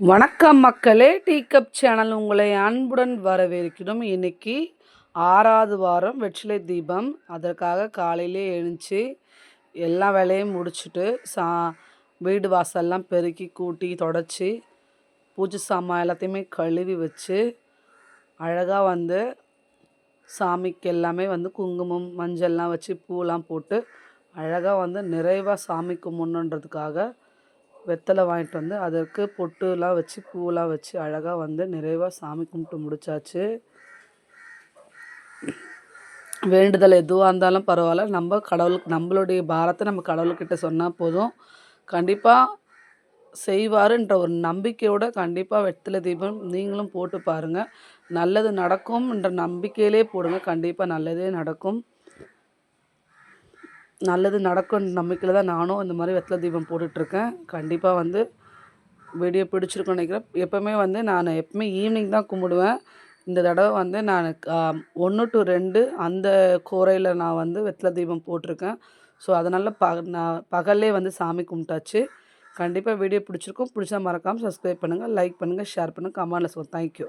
வணக்கம் மக்களே! Tea cup channel உங்களை அன்புடன் வரவேற்கிறோம். இன்னைக்கு 6வது வாரம் வெற்றிலை தீபம். அதற்காக காலையிலே எழுந்துச்சு எல்லா வேலையும் முடிச்சுட்டு, வீடு வாசல்லாம் பெருக்கி, கூட்டி, தொடச்சி, பூஜை சாமான் எல்லாத்தையுமே கழுவி வச்சு, அழகா சாமிக்கு எல்லாமே குங்குமம், மஞ்சள்லாம் வச்சு, பூலாம் போட்டு, அழகா நிறைவா சாமி கும்பிடணுன்றதுக்காக வெத்தலை வாங்கிட்டு அதற்கு பொட்டுலாம் வச்சு, பூலாம் வச்சு அழகா நிறைவா சாமி கும்பிட்டு முடிச்சாச்சு. வேண்டுதல் எதுவாக இருந்தாலும் பரவாயில்ல, நம்ம கடவுளுக்கு நம்மளுடைய பாரத்தை நம்ம கடவுள்கிட்ட சொன்னால் போதும். கண்டிப்பாக செய்வாருன்ற ஒரு நம்பிக்கையோட கண்டிப்பாக வெத்தலை தீபம் நீங்களும் போட்டு பாருங்கள். நல்லது நடக்கும்ன்ற நம்பிக்கையிலே போடுங்க. கண்டிப்பாக நல்லதே நடக்கும். நல்லது நடக்கும்ன்ற நம்பிக்கையில் தான் நானும் இந்த மாதிரி வெத்தலை தீபம் போட்டுட்ருக்கேன். கண்டிப்பாக வீடியோ பிடிச்சிருக்குன்னு நினைக்கிறேன். எப்போவுமே நான் எப்பவுமே ஈவினிங் தான் கும்பிடுவேன். இந்த தடவை நான் 1 to 2 அந்த கோரையில் நான் வெத்தலை தீபம் போட்டிருக்கேன். ஸோ அதனால் நான் பகல்லே சாமி கும்பிட்டாச்சு. கண்டிப்பாக வீடியோ பிடிச்சிருக்கும். பிடிச்சா மறக்காமல் சப்ஸ்கிரைப் பண்ணுங்கள், லைக் பண்ணுங்கள், ஷேர் பண்ணுங்கள், கமெண்ட்டில் சொல்லுங்கள். தேங்க்யூ.